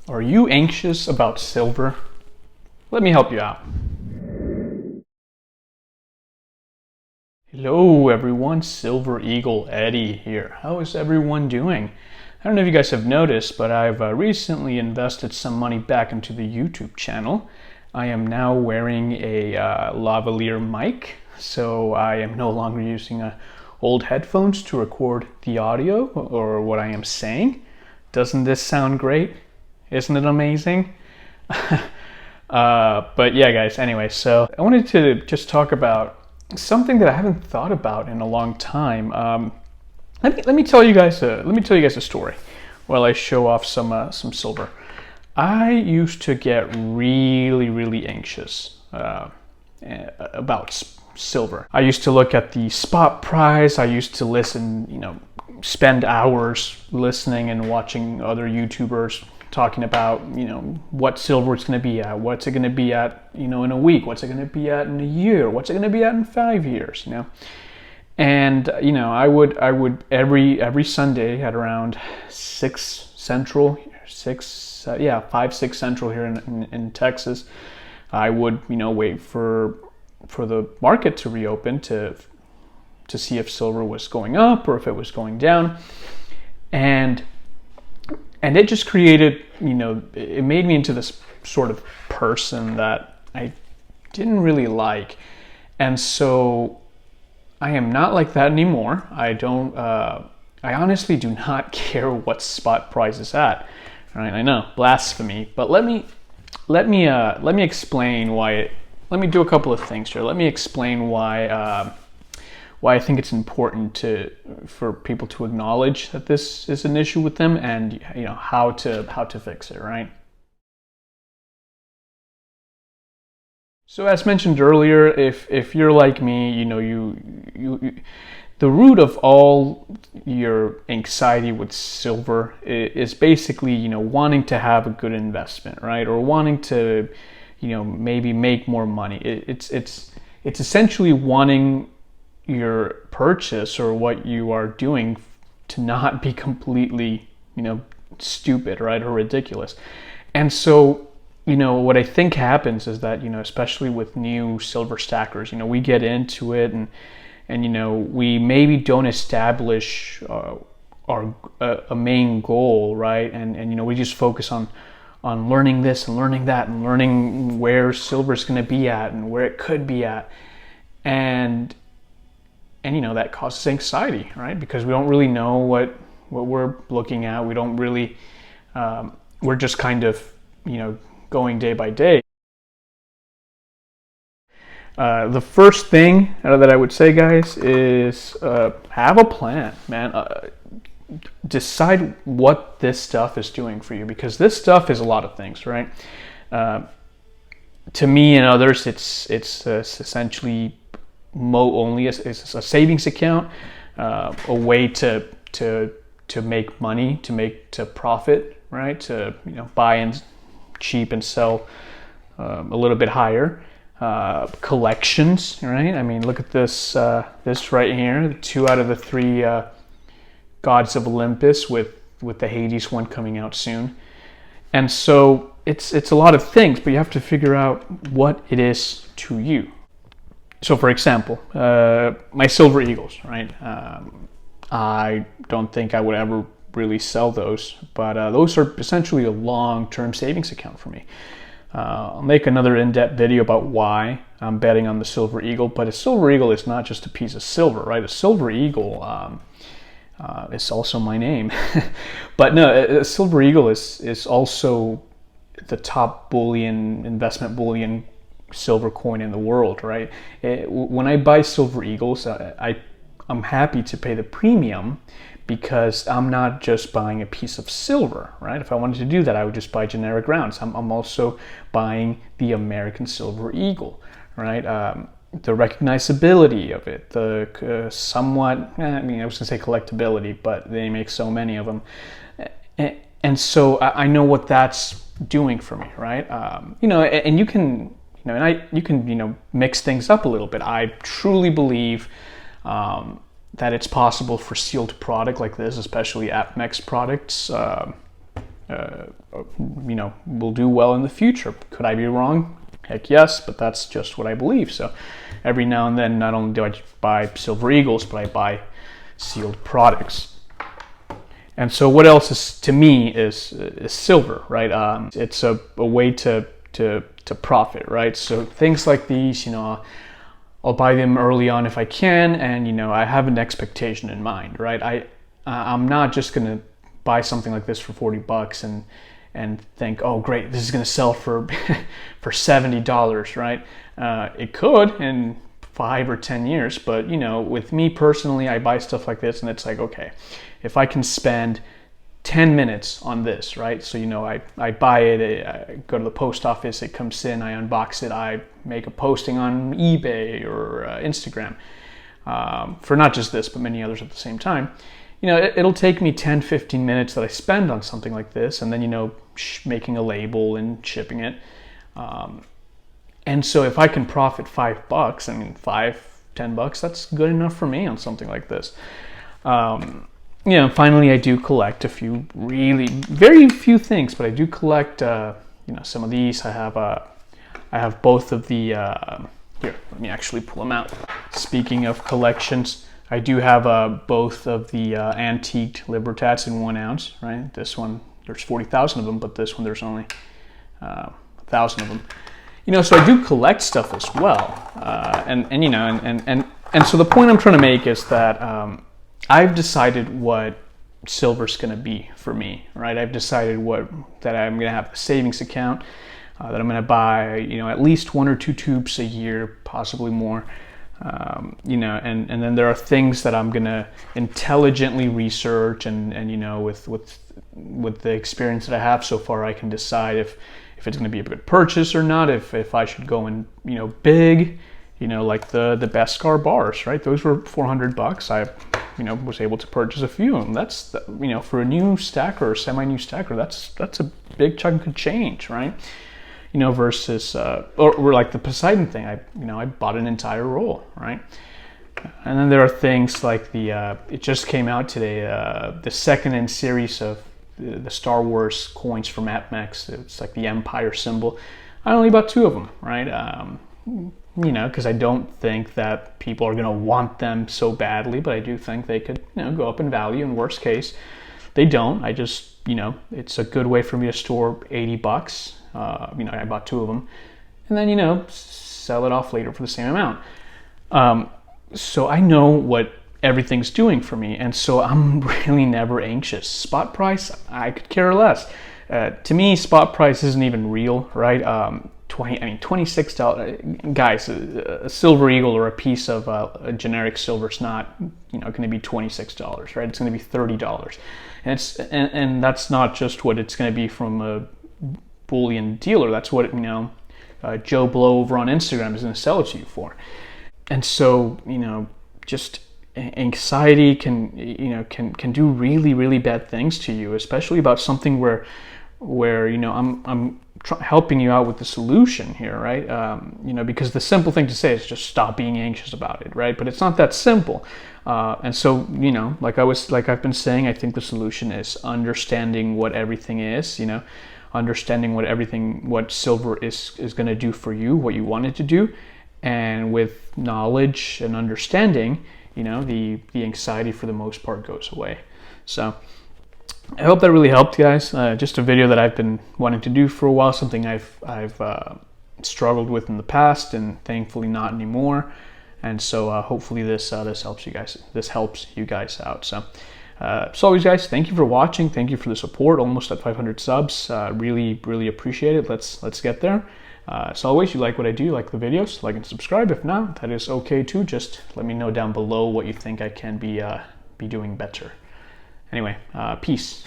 Are you anxious about silver? Let me help you out. Hello everyone, Silver Eagle Eddie here. How is everyone doing? I don't know if you guys have noticed, but I've recently invested some money back into the YouTube channel. I am now wearing a lavalier mic, so I am no longer using old headphones to record the audio or what I am saying. Doesn't this sound great? Isn't it amazing? But yeah, guys, anyway, so I wanted to just talk about something that I haven't thought about in a long time. Let me tell you guys a story while I show off some silver. I used to get really anxious about silver. I used to look at the spot price. I used to listen, spend hours listening and watching other YouTubers talking about, what silver it's going to be at, what's it going to be at, in a week, what's it going to be at in a year, what's it going to be at in 5 years, And I would every Sunday at around 6 Central, 5, 6 Central here in Texas, I would wait for the market to reopen to see if silver was going up or if it was going down, and it just created, it made me into this sort of person that I didn't really like, and so I am not like that anymore. I honestly do not care what spot price is at. All right, I know, blasphemy, but let me explain why. Let me do a couple of things here. Let me explain why I think it's important for people to acknowledge that this is an issue with them, and how to fix it, right? So as mentioned earlier, if you're like me, you the root of all your anxiety with silver is basically wanting to have a good investment, right? Or wanting to maybe make more money. It's essentially wanting your purchase or what you are doing to not be completely stupid, right, or ridiculous. And so what I think happens is that especially with new silver stackers, we get into it and we maybe don't establish a main goal, right, and we just focus on learning this and learning that and learning where silver is going to be at and where it could be at, and that causes anxiety, right? Because we don't really know what we're looking at. We don't really, we're just kind of, going day by day. The first thing that I would say, guys, is have a plan, man. Decide what this stuff is doing for you, because this stuff is a lot of things, right? To me and others, it's essentially only it's a savings account, a way to make money, to profit, right? To buy and cheap and sell a little bit higher. Collections, right? I mean, look at this right here, 2 out of the 3 gods of Olympus, with the Hades one coming out soon. And so it's a lot of things, but you have to figure out what it is to you. So for example, my Silver Eagles, right? I don't think I would ever really sell those, but those are essentially a long-term savings account for me. I'll make another in-depth video about why I'm betting on the Silver Eagle, but a Silver Eagle is not just a piece of silver, right? A Silver Eagle is also my name. But no, a Silver Eagle is also the top investment bullion silver coin in the world, right? When I buy Silver Eagles, I'm happy to pay the premium, because I'm not just buying a piece of silver, right? If I wanted to do that, I would just buy generic rounds. I'm also buying the American Silver Eagle, right? The recognizability of it, the somewhat, I was gonna say collectability, but they make so many of them. And so I know what that's doing for me, right? And you can, you can mix things up a little bit. I truly believe that it's possible for sealed product like this, especially APMEX products, will do well in the future. Could I be wrong? Heck yes, but that's just what I believe. So every now and then, not only do I buy Silver Eagles, but I buy sealed products. And so what else is, to me, is silver, right? It's a way to profit, right? So things like these, I'll buy them early on if I can, and I have an expectation in mind, right? I'm not just gonna buy something like this for $40 and think, oh great, this is gonna sell for for $70, right? It could in 5 or 10 years, but with me personally, I buy stuff like this, and it's like, okay, if I can spend 10 minutes on this, right? So, I buy it, I go to the post office, it comes in, I unbox it, I make a posting on eBay or Instagram for not just this, but many others at the same time. It'll take me 10, 15 minutes that I spend on something like this, and then, making a label and shipping it. And so if I can profit $5, $5-10, that's good enough for me on something like this. Finally, I do collect a few, really very few things, but I do collect, some of these. I have both of the, here, let me actually pull them out. Speaking of collections, I do have both of the antiqued Libertats in 1 ounce, right? This one, there's 40,000 of them, but this one, there's only 1,000 of them. So I do collect stuff as well. And so the point I'm trying to make is that, I've decided what silver's going to be for me, right? I've decided that I'm going to have a savings account, that I'm going to buy, at least 1 or 2 tubes a year, possibly more, and then there are things that I'm going to intelligently research, and with the experience that I have so far, I can decide if it's going to be a good purchase or not, if I should go in, big, like the Beskar bars, right? Those were $400. I was able to purchase a few, and that's, for a new stacker or semi-new stacker, that's a big chunk of change, right? Versus, or like the Poseidon thing, I bought an entire roll, right? And then there are things like it just came out today, the second in series of the Star Wars coins from APMEX. It's like the Empire symbol. I only bought 2 of them, right? Because I don't think that people are going to want them so badly, but I do think they could, go up in value. In worst case, they don't. I just, it's a good way for me to store $80. I bought 2 of them, and then, sell it off later for the same amount. So I know what everything's doing for me, and so I'm really never anxious. Spot price, I could care less. To me, spot price isn't even real, right? $26, guys, a Silver Eagle or a piece of a generic silver is not, going to be $26, right? It's going to be $30, and that's not just what it's going to be from a bullion dealer. That's what Joe Blow over on Instagram is going to sell it to you for. And so, just anxiety can do really, really bad things to you, especially about something where I'm helping you out with the solution here, right? Because the simple thing to say is just stop being anxious about it, right? But it's not that simple. And so, like I've been saying, I think the solution is understanding what everything is, understanding what silver is going to do for you, what you want it to do. And with knowledge and understanding, the anxiety for the most part goes away. So I hope that really helped, guys. Just a video that I've been wanting to do for a while, something I've struggled with in the past, and thankfully not anymore. And so hopefully this helps you guys. This helps you guys out. So as always, guys, thank you for watching. Thank you for the support. Almost at 500 subs. Really, really appreciate it. Let's get there. As always, you like what I do, you like the videos, like and subscribe. If not, that is okay too. Just let me know down below what you think I can be doing better. Anyway, peace.